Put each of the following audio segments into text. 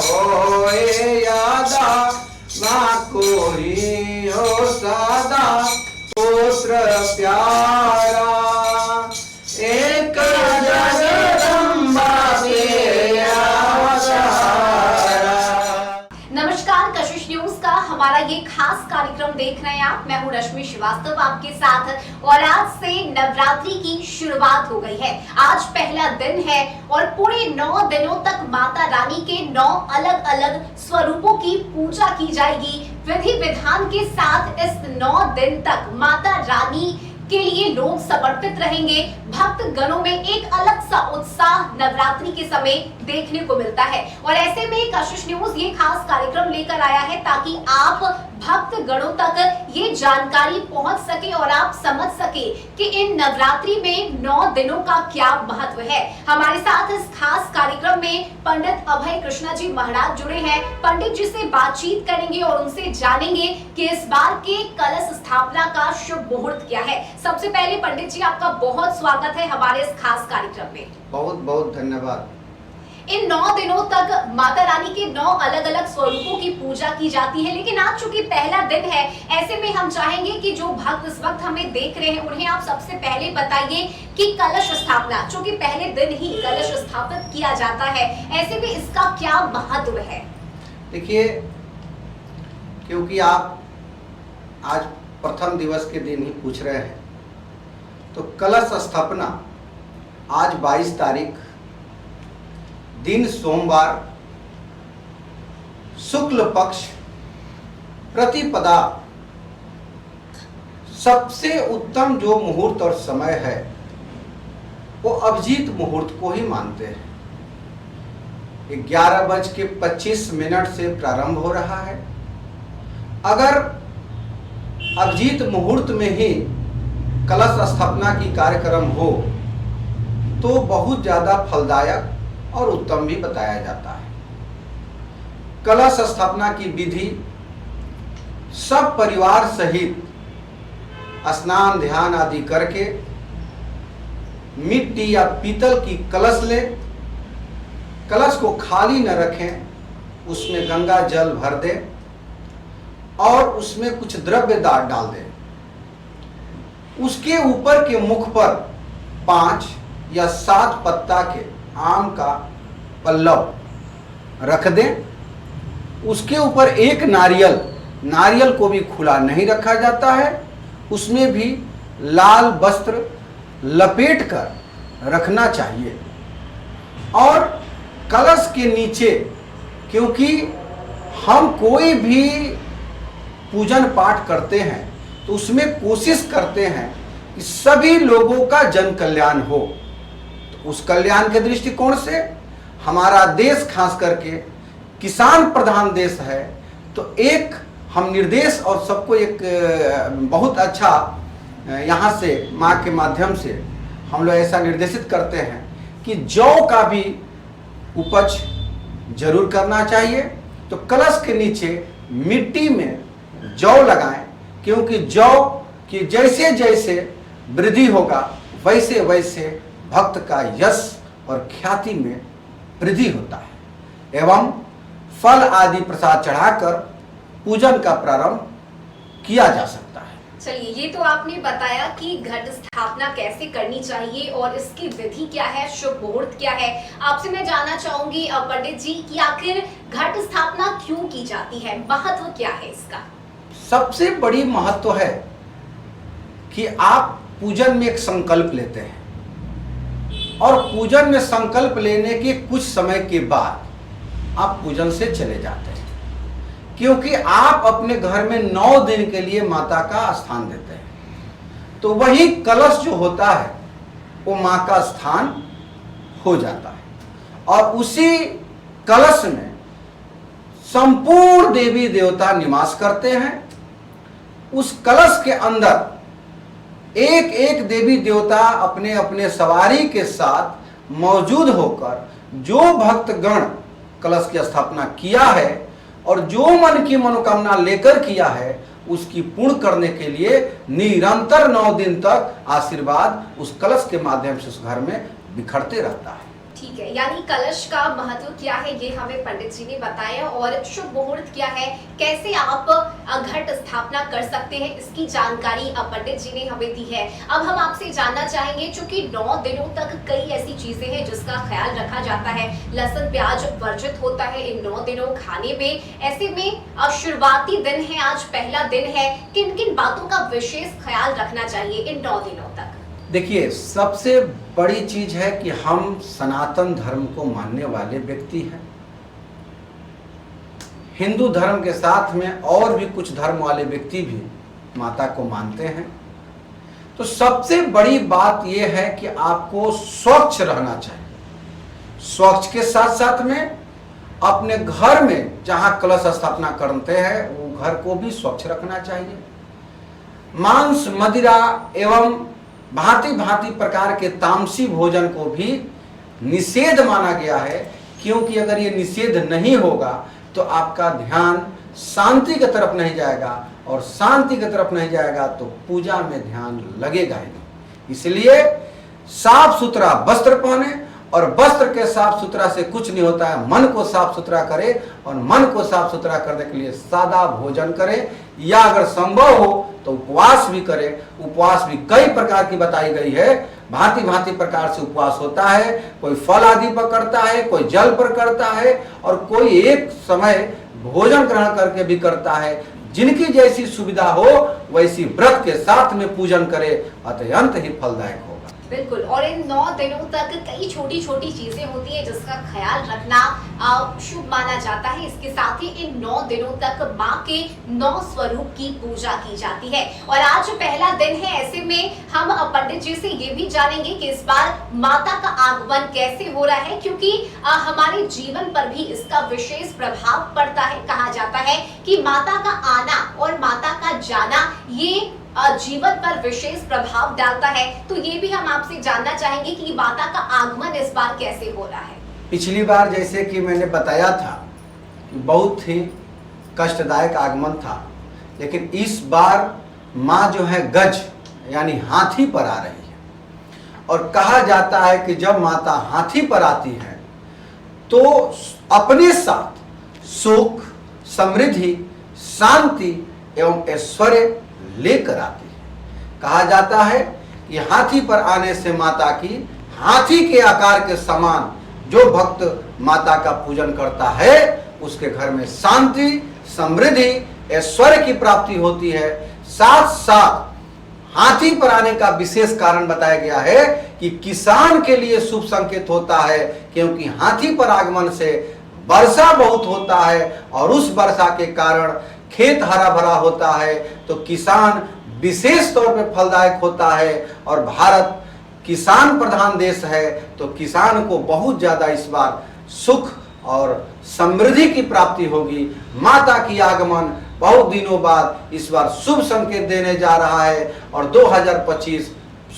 हो यादा माँ कोई हो सदा पुत्र प्यारा एक जगदम्बा के अवतारा। नमस्कार, कशिश न्यूज का हमारा ये खास कार्यक्रम देख रहे हैं आप। मैं हूँ रश्मि श्रीवास्तव आपके साथ और आज से नवरात्रि की शुरुआत हो गई है। आज पहला दिन है और पूरे 9 दिनों तक माता रानी के 9 अलग अलग स्वरूपों की पूजा की जाएगी। विधि विधान के साथ इस 9 दिन तक माता रानी के लिए लोग समर्पित रहेंगे। भक्त गणों में एक अलग सा उत्साह नवरात्रि के समय देखने को मिलता है और ऐसे में कशिश न्यूज ये खास कार्यक्रम लेकर आया है ताकि आप भक्त गणों तक ये जानकारी पहुंच सके और आप समझ सके कि इन नवरात्रि में 9 दिनों का क्या महत्व है। हमारे साथ इस खास कार्यक्रम में पंडित अभय कृष्णा जी महाराज जुड़े हैं। पंडित जी से बातचीत करेंगे और उनसे जानेंगे कि इस बार के कलश स्थापना का शुभ मुहूर्त क्या है। सबसे पहले पंडित जी, आपका बहुत स्वागत है हमारे इस खास कार्यक्रम में। बहुत बहुत धन्यवाद। इन 9 दिनों तक माता रानी के 9 अलग अलग स्वरूपों की पूजा की जाती है, लेकिन आज चूंकि पहला दिन है, ऐसे में हम चाहेंगे कि जो भक्त इस वक्त हमें देख रहे हैं उन्हें आप सबसे पहले बताइए कि कलश स्थापना, चूंकि पहले दिन ही कलश स्थापित किया जाता है, ऐसे में इसका क्या महत्व है? देखिए, क्योंकि आप आज प्रथम दिवस के दिन ही पूछ रहे हैं, तो कलश स्थापना आज 22 तारीख दिन सोमवार शुक्ल पक्ष प्रतिपदा सबसे उत्तम जो मुहूर्त और समय है वो अभिजीत मुहूर्त को ही मानते हैं। 11:25 से प्रारंभ हो रहा है। अगर अभिजीत मुहूर्त में ही कलश स्थापना की कार्यक्रम हो तो बहुत ज्यादा फलदायक और उत्तम भी बताया जाता है। कलश स्थापना की विधि सब परिवार सहित स्नान ध्यान आदि करके मिट्टी या पीतल की कलश ले, कलश को खाली न रखें, उसमें गंगा जल भर दें और उसमें कुछ द्रव्य डाल दें। उसके ऊपर के मुख पर 5 या 7 पत्ता के आम का पल्लव रख दें। उसके ऊपर एक नारियल को भी खुला नहीं रखा जाता है, उसमें भी लाल वस्त्र लपेट कर रखना चाहिए। और कलश के नीचे, क्योंकि हम कोई भी पूजन पाठ करते हैं तो उसमें कोशिश करते हैं कि सभी लोगों का जन कल्याण हो, तो उस कल्याण के दृष्टिकोण से हमारा देश खास करके किसान प्रधान देश है, तो एक हम निर्देश और सबको एक बहुत अच्छा यहाँ से माँ के माध्यम से हम लोग ऐसा निर्देशित करते हैं कि जौ का भी उपज जरूर करना चाहिए। तो कलश के नीचे मिट्टी में जौ लगाएं, क्योंकि जौ की जैसे जैसे वृद्धि होगा वैसे वैसे भक्त का यश और ख्याति में वृद्धि होता है। एवं फल आदि प्रसाद चढ़ाकर पूजन का प्रारंभ किया जा सकता है। चलिए, ये तो आपने बताया कि घट स्थापना कैसे करनी चाहिए और इसकी विधि क्या है, शुभ मुहूर्त क्या है। आपसे मैं जानना चाहूंगी पंडित जी कि आखिर घट स्थापना क्यों की जाती है, महत्व क्या है इसका? सबसे बड़ी महत्व है कि आप पूजन में एक संकल्प लेते हैं और पूजन में संकल्प लेने के कुछ समय के बाद आप पूजन से चले जाते हैं, क्योंकि आप अपने घर में 9 दिन के लिए माता का स्थान देते हैं। तो वही कलश जो होता है वो माँ का स्थान हो जाता है और उसी कलश में संपूर्ण देवी देवता निवास करते हैं। उस कलश के अंदर एक एक देवी देवता अपने अपने सवारी के साथ मौजूद होकर जो भक्तगण कलश की स्थापना किया है और जो मन की मनोकामना लेकर किया है उसकी पूर्ण करने के लिए निरंतर 9 दिन तक आशीर्वाद उस कलश के माध्यम से उस घर में बिखरते रहता है। ठीक है, यानी कलश का महत्व क्या है ये हमें पंडित जी ने बताया, और शुभ मुहूर्त क्या है, कैसे आप घट स्थापना कर सकते हैं, इसकी जानकारी पंडित जी ने हमें दी है। अब हम आपसे जानना चाहेंगे, चूंकि 9 दिनों तक कई ऐसी चीजें हैं जिसका ख्याल रखा जाता है, लहसुन प्याज वर्जित होता है इन 9 दिनों खाने में, ऐसे में शुरुआती दिन है, आज पहला दिन है, किन किन बातों का विशेष ख्याल रखना चाहिए इन 9 दिनों तक? देखिए, सबसे बड़ी चीज है कि हम सनातन धर्म को मानने वाले व्यक्ति हैं। हिंदू धर्म के साथ में और भी कुछ धर्म वाले व्यक्ति भी माता को मानते हैं। तो सबसे बड़ी बात यह है कि आपको स्वच्छ रहना चाहिए। स्वच्छ के साथ साथ में अपने घर में जहां कलश स्थापना करते हैं वो घर को भी स्वच्छ रखना चाहिए। मांस, मदिरा एवं भांति भांति प्रकार के तामसी भोजन को भी निषेध माना गया है, क्योंकि अगर ये निषेध नहीं होगा तो आपका ध्यान शांति की तरफ नहीं जाएगा, और शांति की तरफ नहीं जाएगा तो पूजा में ध्यान लगेगा ही नहीं। इसलिए साफ सुथरा वस्त्र पहने, और वस्त्र के साफ सुथरा से कुछ नहीं होता है, मन को साफ सुथरा करे, और मन को साफ सुथरा करने के लिए सादा भोजन करे, या अगर संभव हो तो उपवास भी करे। उपवास भी कई प्रकार की बताई गई है, भांति भांति प्रकार से उपवास होता है। कोई फल आदि पर करता है, कोई जल पर करता है, और कोई एक समय भोजन ग्रहण करके भी करता है। जिनकी जैसी सुविधा हो वैसी व्रत के साथ में पूजन करे, अत्यंत ही फलदायक होगा। बिल्कुल, और इन 9 दिनों तक कई छोटी छोटी चीजें होती है जिसका ख्याल रखना शुभ माना जाता है। इसके साथ ही इन 9 दिनों तक माँ के 9 स्वरूप की पूजा की जाती है, और आज पहला दिन है, ऐसे में हम पंडित जी से ये भी जानेंगे कि इस बार माता का आगमन कैसे हो रहा है, क्योंकि हमारे जीवन पर भी इसका विशेष प्रभाव पड़ता है। कहा जाता है कि माता का आना और माता का जाना ये जीवन पर विशेष प्रभाव डालता है। तो ये भी हम आपसे जानना चाहेंगे कि माता का आगमन इस बार कैसे हो रहा है। पिछली बार जैसे कि मैंने बताया था कि बहुत ही कष्टदायक आगमन था, लेकिन इस बार माँ जो है गज यानी हाथी पर आ रही है, और कहा जाता है कि जब माता हाथी पर आती है तो अपने साथ सुख, समृद्धि, शांति एवं ऐश्वर्य लेकर आती है। कहा जाता है कि हाथी पर आने से माता की हाथी के आकार के समान जो भक्त माता का पूजन करता है उसके घर में शांति, समृद्धि, ऐश्वर्य की प्राप्ति होती है। साथ साथ हाथी पर आने का विशेष कारण बताया गया है कि किसान के लिए शुभ संकेत होता है, क्योंकि हाथी पर आगमन से वर्षा बहुत होता है, और उस वर्षा के कारण खेत हरा भरा होता है, तो किसान विशेष तौर पे फलदायक होता है। और भारत किसान प्रधान देश है, तो किसान को बहुत ज्यादा इस बार सुख और समृद्धि की प्राप्ति होगी। माता की आगमन बहुत दिनों बाद इस बार शुभ संकेत देने जा रहा है, और 2025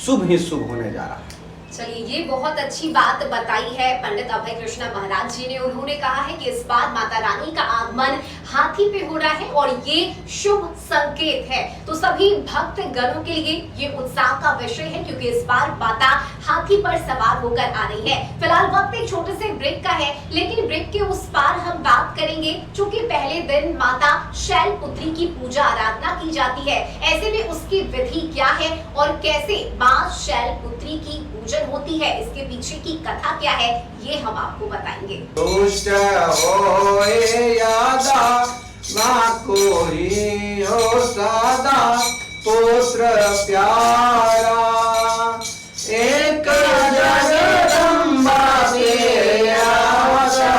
शुभ ही शुभ होने जा रहा है। चलिए, ये बहुत अच्छी बात बताई है पंडित अभय कृष्णा महाराज जी ने। उन्होंने कहा है कि इस बार माता रानी का आगमन हाथी पे हो रहा है और ये शुभ संकेत है। तो सभी भक्त गणों के लिए ये उत्साह का विषय है, क्योंकि इस बार माता हाथी पर सवार होकर आ रही है। फिलहाल वक्त एक छोटे से ब्रेक का है, लेकिन ब्रेक के उस पार हम बात करेंगे, चूंकि पहले दिन माता शैलपुत्री की पूजा आराधना की जाती है, ऐसे में उसकी विधि क्या है और कैसे माँ शैलपुत्री की पूजन होती है, इसके पीछे की कथा क्या है, ये हम आपको बताएंगे। दुष्ट होए यादा ना कोई हो सदा पुत्र प्यारा, एक जगदम्बा के अवतारा।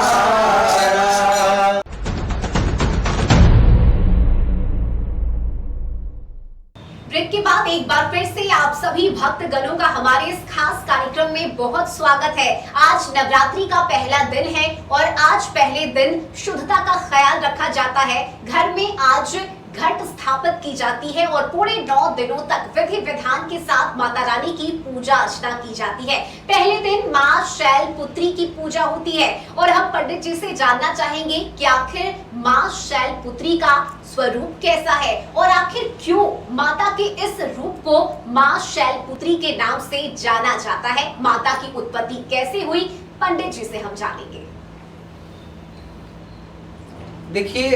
ब्रेक के बाद एक बार फिर से आप सभी भक्त गणों का हमारे इस खास कार्यक्रम में बहुत स्वागत है। आज नवरात्रि का पहला दिन है और आज पहले दिन शुद्धता का ख्याल रखा जाता है। घर में आज घट स्थापित की जाती है और पूरे 9 दिनों तक विधि विधान के साथ माता रानी की पूजा अर्चना की जाती है। पहले दिन माँ शैलपुत्री की पूजा होती है और हम पंडित जी से जानना चाहेंगे कि आखिर माँ शैलपुत्री का स्वरूप कैसा है और आखिर क्यों माता के इस रूप को माँ शैलपुत्री के नाम से जाना जाता है। माता की उत्पत्ति कैसे हुई, पंडित जी से हम जानेंगे। देखिए,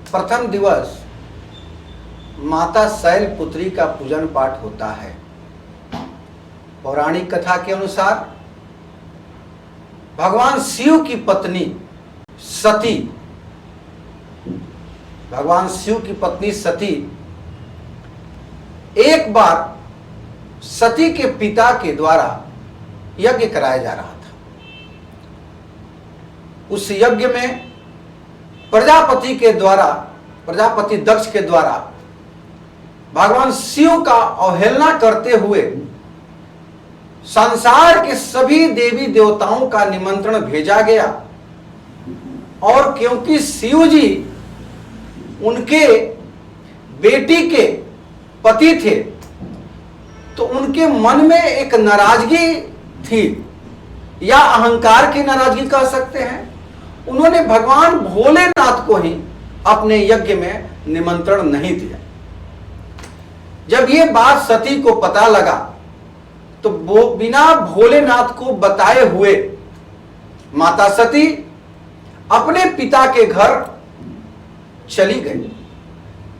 प्रथम दिवस माता शैलपुत्री का पूजन पाठ होता है। पौराणिक कथा के अनुसार भगवान शिव की पत्नी सती, भगवान शिव की पत्नी सती एक बार सती के पिता के द्वारा यज्ञ कराया जा रहा था। उस यज्ञ में प्रजापति के द्वारा, प्रजापति दक्ष के द्वारा भगवान शिव का अवहेलना करते हुए संसार के सभी देवी देवताओं का निमंत्रण भेजा गया। और क्योंकि शिव जी उनके बेटी के पति थे, तो उनके मन में एक नाराजगी थी, या अहंकार की नाराजगी कह सकते हैं। उन्होंने भगवान भोलेनाथ को ही अपने यज्ञ में निमंत्रण नहीं दिया। जब ये बात सती को पता लगा, तो वो बिना भोलेनाथ को बताए हुए माता सती अपने पिता के घर चली गई।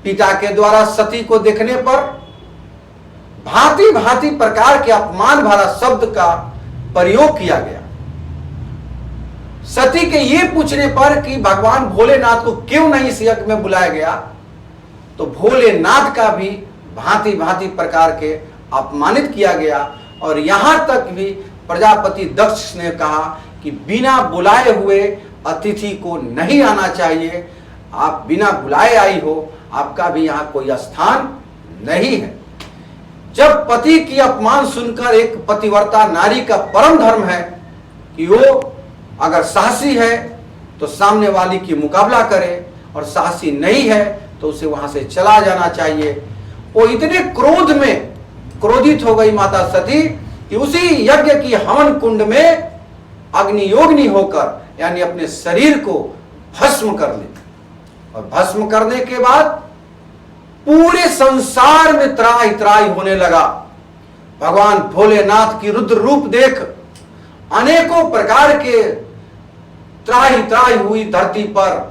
पिता के द्वारा सती को देखने पर भांति भांति प्रकार के अपमान भरा शब्द का प्रयोग किया गया। सती के ये पूछने पर कि भगवान भोलेनाथ को क्यों नहीं इस यज्ञ में बुलाया गया, तो भोलेनाथ का भी भांति भांति प्रकार के अपमानित किया गया। और यहां तक भी प्रजापति दक्ष ने कहा कि बिना बुलाए हुए अतिथि को नहीं आना चाहिए, आप बिना बुलाए आई हो, आपका भी यहां कोई स्थान नहीं है। जब पति की अपमान सुनकर एक पतिव्रता नारी का परम धर्म है कि वो अगर साहसी है तो सामने वाली की मुकाबला करे, और साहसी नहीं है तो उसे वहां से चला जाना चाहिए। वो इतने क्रोध में क्रोधित हो गई माता सती कि उसी यज्ञ की हवन कुंड में अग्नियोग्नि होकर, यानी अपने शरीर को भस्म कर ली। और भस्म करने के बाद पूरे संसार में त्राहि त्राहि होने लगा। भगवान भोलेनाथ की रुद्र रूप देख अनेकों प्रकार के त्राहि त्राहि हुई धरती पर।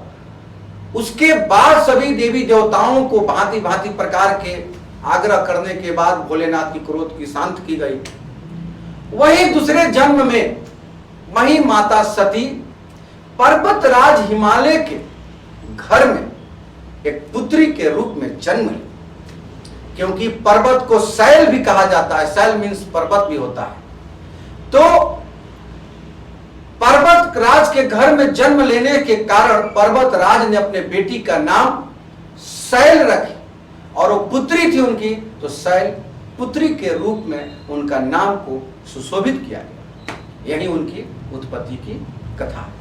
उसके बाद सभी देवी देवताओं को भांति भांति प्रकार के आग्रह करने के बाद भोलेनाथ की क्रोध की शांत की गई। वही दूसरे जन्म में वही माता सती पर्वतराज हिमालय के घर में एक पुत्री के रूप में जन्म ली। क्योंकि पर्वत को शैल भी कहा जाता है, शैल मीन्स पर्वत भी होता है। तो पर्वत राज के घर में जन्म लेने के कारण पर्वत राज ने अपने बेटी का नाम शैल रखी, और वो पुत्री थी उनकी, तो शैल पुत्री के रूप में उनका नाम को सुशोभित किया गया। यही उनकी उत्पत्ति की कथा है।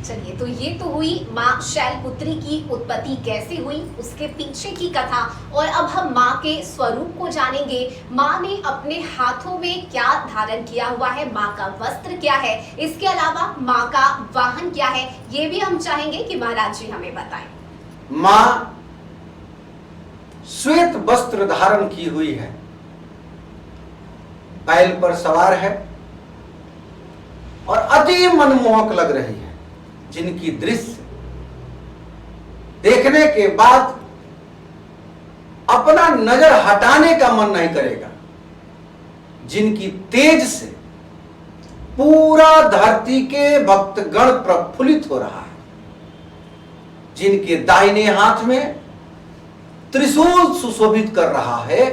चलिए, तो ये तो हुई माँ शैलपुत्री की उत्पत्ति कैसे हुई, उसके पीछे की कथा। और अब हम माँ के स्वरूप को जानेंगे। माँ ने अपने हाथों में क्या धारण किया हुआ है, माँ का वस्त्र क्या है, इसके अलावा माँ का वाहन क्या है, ये भी हम चाहेंगे कि महाराज जी हमें बताएं। माँ श्वेत वस्त्र धारण की हुई है, बैल पर सवार है और अति मनमोहक लग रही है, जिनकी दृश्य देखने के बाद अपना नजर हटाने का मन नहीं करेगा, जिनकी तेज से पूरा धरती के भक्तगण प्रफुल्लित हो रहा है, जिनके दाहिने हाथ में त्रिशूल सुशोभित कर रहा है,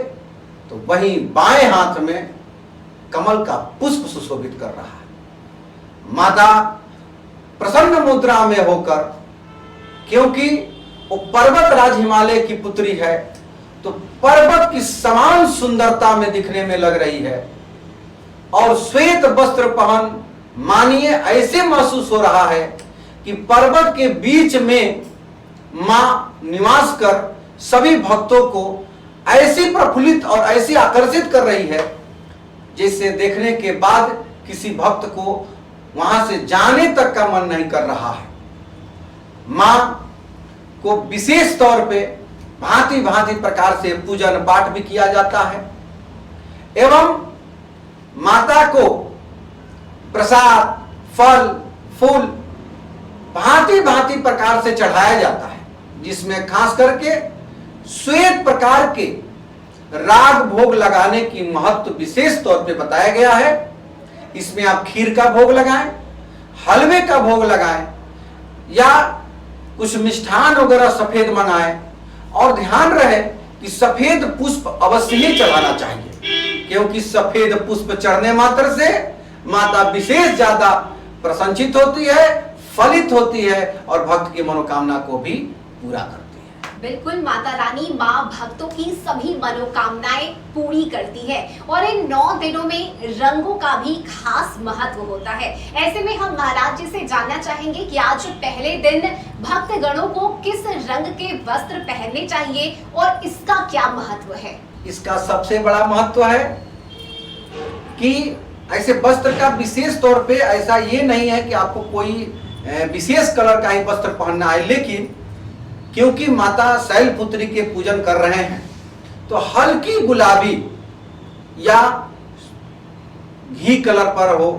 तो वहीं बाएं हाथ में कमल का पुष्प सुशोभित कर रहा है। माता प्रसन्न मुद्रा में होकर, क्योंकि वो पर्वत राज हिमालय की पुत्री है, तो पर्वत की समान सुंदरता में दिखने में लग रही है। और श्वेत वस्त्र पहन मानिए ऐसे महसूस हो रहा है कि पर्वत के बीच में मां निवास कर सभी भक्तों को ऐसी प्रफुल्लित और ऐसी आकर्षित कर रही है, जिसे देखने के बाद किसी भक्त को वहां से जाने तक का मन नहीं कर रहा है। मां को विशेष तौर पे भांति भांति प्रकार से पूजन पाठ भी किया जाता है, एवं माता को प्रसाद फल फूल भांति भांति प्रकार से चढ़ाया जाता है, जिसमें खास करके श्वेत प्रकार के राग भोग लगाने की महत्व विशेष तौर पे बताया गया है। इसमें आप खीर का भोग लगाएं, हलवे का भोग लगाएं या कुछ मिष्ठान वगैरह सफेद मंगाएं, और ध्यान रहे कि सफेद पुष्प अवश्य ही चढ़ाना चाहिए, क्योंकि सफेद पुष्प चढ़ने मात्र से माता विशेष ज्यादा प्रसन्नचित होती है, फलित होती है और भक्त की मनोकामना को भी पूरा करती है। बिल्कुल, माता रानी माँ भक्तों की सभी मनोकामनाएं पूरी करती है और इन 9 दिनों में रंगों का भी खास महत्व होता है। ऐसे में हम महाराज जी से जानना चाहेंगे कि आज पहले दिन भक्त गणों को किस रंग के वस्त्र पहनने चाहिए और इसका क्या महत्व है? इसका सबसे बड़ा महत्व है कि ऐसे वस्त्र का विशेष तौर पे ऐसा ये नहीं है कि आपको कोई विशेष कलर का ही वस्त्र पहनना है, लेकिन क्योंकि माता शैलपुत्री के पूजन कर रहे हैं तो हल्की गुलाबी या घी कलर पर हो।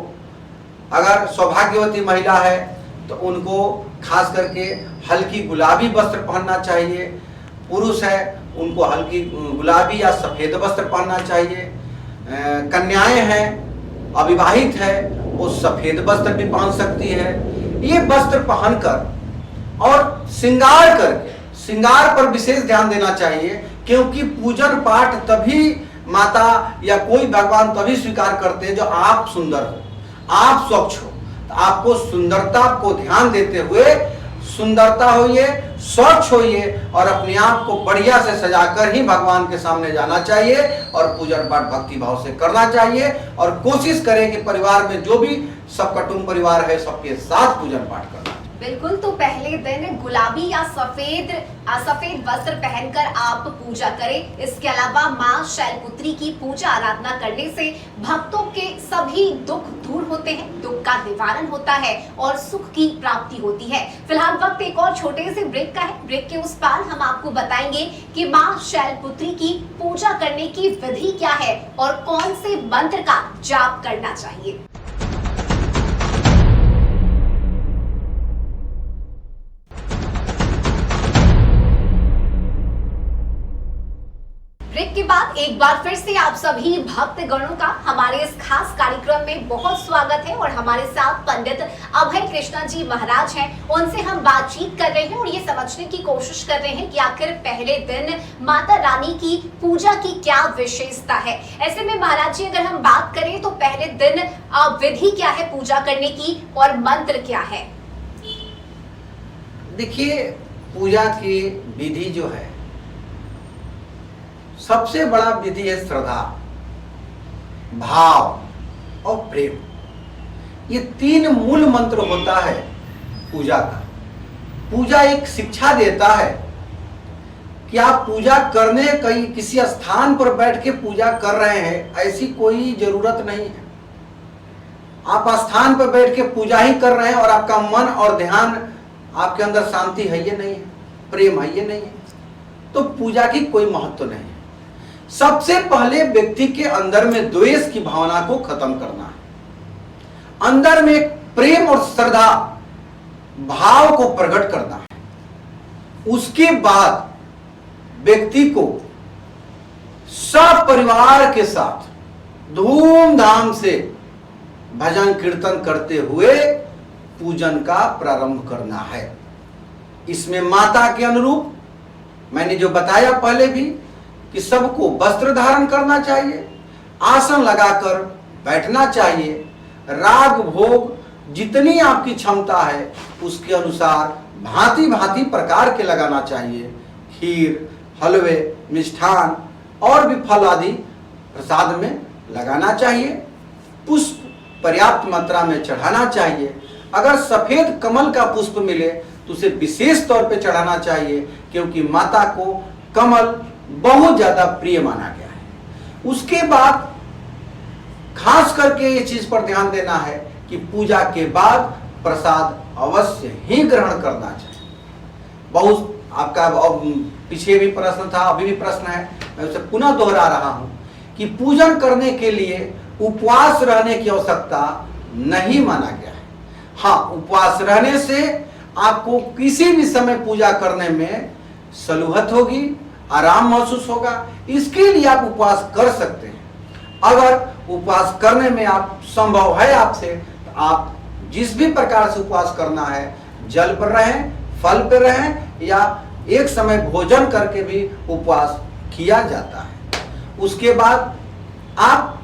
अगर सौभाग्यवती महिला है तो उनको खास करके हल्की गुलाबी वस्त्र पहनना चाहिए। पुरुष है उनको हल्की गुलाबी या सफेद वस्त्र पहनना चाहिए। कन्याएं हैं, अविवाहित है, वो सफेद वस्त्र भी पहन सकती है। ये वस्त्र पहनकर और श्रृंगार करके, श्रृंगार पर विशेष ध्यान देना चाहिए, क्योंकि पूजन पाठ तभी माता या कोई भगवान तभी स्वीकार करते हैं जो आप सुंदर हो, आप स्वच्छ हो। तो आपको सुंदरता को ध्यान देते हुए सुंदरता होइए, स्वच्छ होइए और अपने आप को बढ़िया से सजाकर ही भगवान के सामने जाना चाहिए और पूजन पाठ भक्ति भाव से करना चाहिए। और कोशिश करें कि परिवार में जो भी सब कुटुंब परिवार है सबके साथ पूजन पाठ करना। बिल्कुल, तो पहले दिन गुलाबी या सफेद वस्त्र पहनकर आप पूजा करें। इसके अलावा माँ शैलपुत्री की पूजा आराधना करने से भक्तों के सभी दुख दूर होते हैं, दुख का निवारण होता है और सुख की प्राप्ति होती है। फिलहाल वक्त एक और छोटे से ब्रेक का है। ब्रेक के उस पार हम आपको बताएंगे कि माँ शैलपुत्री की पूजा करने की विधि क्या है और कौन से मंत्र का जाप करना चाहिए। ब्रेक के बाद एक बार फिर से आप सभी भक्त गणों का हमारे इस खास कार्यक्रम में बहुत स्वागत है और हमारे साथ पंडित अभय कृष्णा जी महाराज हैं। उनसे हम बातचीत कर रहे हैं और ये समझने की कोशिश कर रहे हैं कि आखिर पहले दिन माता रानी की पूजा की क्या विशेषता है। ऐसे में महाराज जी अगर हम बात करें तो पहले दिन विधि क्या है पूजा करने की और मंत्र क्या है? देखिए, पूजा की विधि जो है सबसे बड़ा विधि है श्रद्धा, भाव और प्रेम। ये 3 मूल मंत्र होता है पूजा का। पूजा एक शिक्षा देता है कि आप पूजा करने कहीं किसी स्थान पर बैठ के पूजा कर रहे हैं, ऐसी कोई जरूरत नहीं है। आप स्थान पर बैठ के पूजा ही कर रहे हैं और आपका मन और ध्यान, आपके अंदर शांति है ये नहीं है, प्रेम है ये नहीं है, तो पूजा की कोई महत्व नहीं है। सबसे पहले व्यक्ति के अंदर में द्वेष की भावना को खत्म करना है, अंदर में प्रेम और श्रद्धा भाव को प्रकट करना है। उसके बाद व्यक्ति को सब परिवार के साथ धूमधाम से भजन कीर्तन करते हुए पूजन का प्रारंभ करना है। इसमें माता के अनुरूप मैंने जो बताया पहले भी कि सबको वस्त्र धारण करना चाहिए, आसन लगाकर बैठना चाहिए, राग भोग जितनी आपकी क्षमता है उसके अनुसार भांति भांति प्रकार के लगाना चाहिए। खीर, हलवे, मिष्ठान और भी फल आदि प्रसाद में लगाना चाहिए। पुष्प पर्याप्त मात्रा में चढ़ाना चाहिए। अगर सफेद कमल का पुष्प मिले तो उसे विशेष तौर पे चढ़ाना चाहिए, क्योंकि माता को कमल बहुत ज्यादा प्रिय माना गया है। उसके बाद खास करके ये चीज पर ध्यान देना है कि पूजा के बाद प्रसाद अवश्य ही ग्रहण करना चाहिए। बहुत आपका पीछे भी प्रश्न था, अभी भी प्रश्न है, मैं उसे पुनः दोहरा रहा हूं कि पूजन करने के लिए उपवास रहने की आवश्यकता नहीं माना गया है। हाँ, उपवास रहने से आपको किसी भी समय पूजा करने में सलूहत होगी, आराम महसूस होगा। इसके लिए आप उपवास कर सकते हैं। अगर उपवास करने में आप संभव है आपसे, तो आप जिस भी प्रकार से उपवास करना है, जल पर रहें, फल पर रहें, या एक समय भोजन करके भी उपवास किया जाता है। उसके बाद आप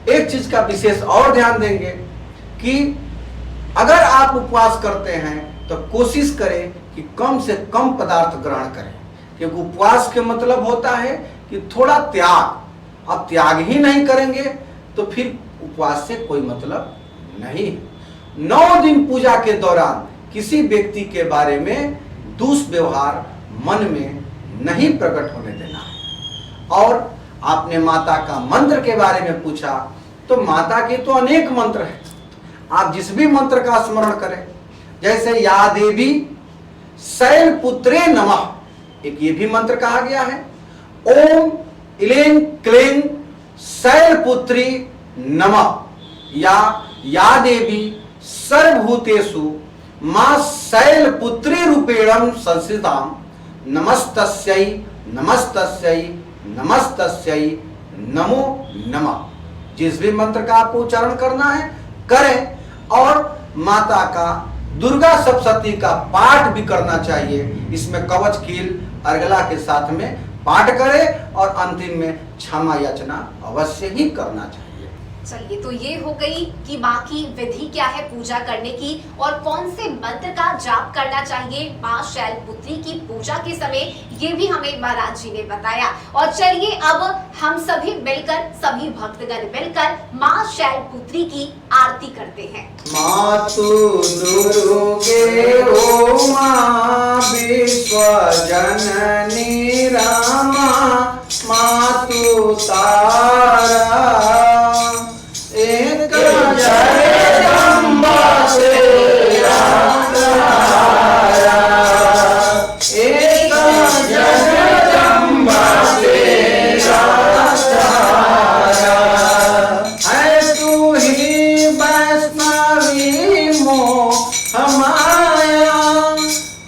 एक चीज का विशेष और ध्यान देंगे कि अगर आप उपवास करते हैं तो कोशिश करें कि कम से कम पदार्थ ग्रहण करें, क्योंकि उपवास के मतलब होता है कि थोड़ा त्याग। आप त्याग ही नहीं करेंगे तो फिर उपवास से कोई मतलब नहीं है। 9 दिन पूजा के दौरान किसी व्यक्ति के बारे में दुष्व्यवहार मन में नहीं प्रकट होने देना है। और आपने माता का मंत्र के बारे में पूछा, तो माता के तो अनेक मंत्र हैं। आप जिस भी मंत्र का स्मरण करें, जैसे या देवी शैलपुत्रे नमः, एक ये भी मंत्र कहा गया है। ओम इलें क्लें शैलपुत्री नमः, या देवी सर्वभूतेषु मां शैलपुत्री रूपेण संस्थितां नमस्तस्यै नमस्तस्यै नमस्तस्यै नमो नमः। जिस भी मंत्र का आपको उच्चारण करना है करें, और माता का दुर्गा सप्तशती का पाठ भी करना चाहिए। इसमें कवच कील अर्गला के साथ में पाठ करें, और अंतिम में क्षमा याचना अवश्य ही करना चाहिए। चलिए, तो ये हो गई कि माँ की विधि क्या है पूजा करने की, और कौन से मंत्र का जाप करना चाहिए माँ शैलपुत्री की पूजा के समय, ये भी हमें महाराज जी ने बताया। और चलिए अब हम सभी मिलकर, सभी भक्तगण मिलकर माँ शैलपुत्री की आरती करते हैं। मातु दुर्गे ओ माँ विश्व जननी रामा, मातु तारा एक जगदम्बा तेरा तारा, एक जगदम्बा तेरा तारा, है तू ही वैष्णवी मोह माया,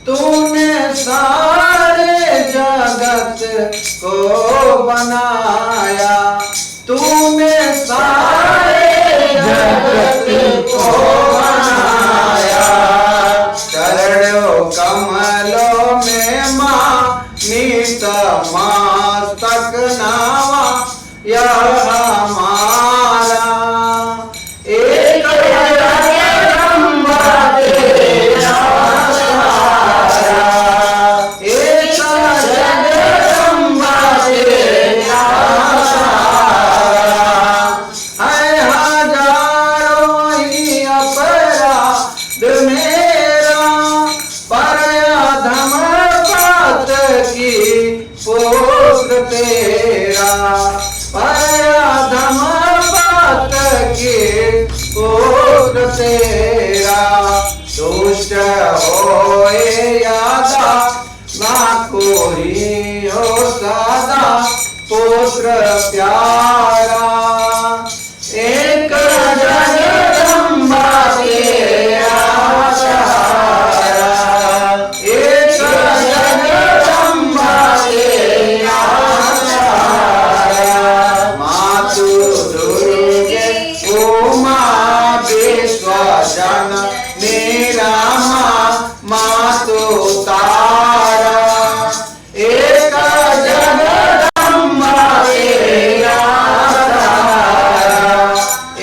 तूने सारे जगत को बनाया, तूने सारे जगत को बनाया। चरणों कमलों में माँ नीत मस्तक नावा, यह हमारा एक जगदम्बा तेरा तारा, एक जगदम्बा तेरा तेरा, पराधम पत के पुत्र तेरा, दुष्ट होए यादा ना कोई हो सदा पुत्र प्यारा, एक जगदम्बा तेरा तारा, एक जगदम्बा तेरा तारा, मातु दुर्गे ओ माँ विश्व जननी रामा, मातु तारा एक जगदम्बा तेरा तारा,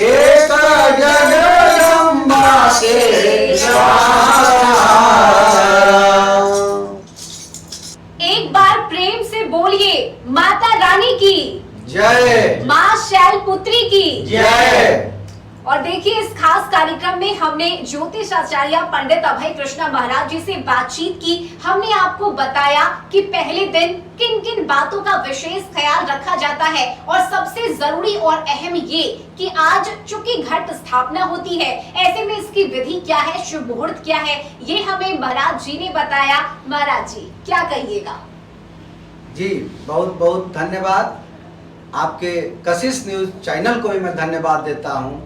एक जगदम्बा तेरा तारा। एक बार प्रेम से बोलिए माता रानी की जय, माँ शैलपुत्री की जय। और देखिए, इस खास कार्यक्रम में हमने ज्योतिष आचार्य पंडित अभय कृष्णा महाराज जी से बातचीत की। हमने आपको बताया कि पहले दिन किन किन बातों का विशेष ख्याल रखा जाता है, और सबसे जरूरी और अहम ये कि आज चूंकि घट स्थापना होती है, ऐसे में इसकी विधि क्या है, शुभ मुहूर्त क्या है, ये हमें महाराज जी ने बताया। महाराज जी क्या कहिएगा? जी बहुत बहुत धन्यवाद। आपके कशिश न्यूज चैनल को भी मैं धन्यवाद देता हूं,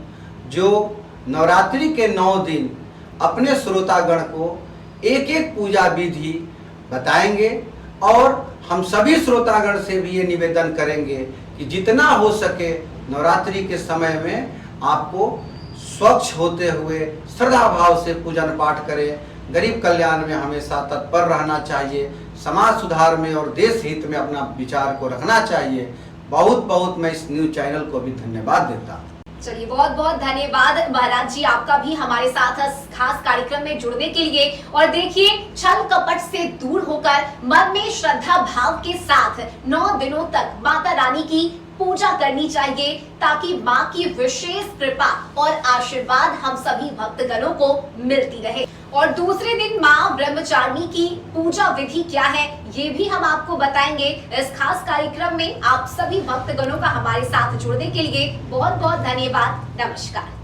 जो नवरात्रि के 9 दिन अपने श्रोतागण को एक एक पूजा विधि बताएंगे और हम सभी श्रोतागण से भी ये निवेदन करेंगे कि जितना हो सके नवरात्रि के समय में आपको स्वच्छ होते हुए श्रद्धा भाव से पूजन पाठ करें। गरीब कल्याण में हमेशा तत्पर रहना चाहिए, समाज सुधार में और देश हित में अपना विचार को रखना चाहिए। बहुत बहुत मैं इस न्यूज चैनल को भी धन्यवाद देता हूँ। चलिए, बहुत बहुत धन्यवाद महाराज जी आपका भी हमारे साथ खास कार्यक्रम में जुड़ने के लिए। और देखिए, छल कपट से दूर होकर मन में श्रद्धा भाव के साथ 9 दिनों तक माता रानी की पूजा करनी चाहिए, ताकि माँ की विशेष कृपा और आशीर्वाद हम सभी भक्तगणों को मिलती रहे। और दूसरे दिन माँ ब्रह्मचारिणी की पूजा विधि क्या है, ये भी हम आपको बताएंगे इस खास कार्यक्रम में। आप सभी भक्तगणों का हमारे साथ जुड़ने के लिए बहुत बहुत धन्यवाद। नमस्कार।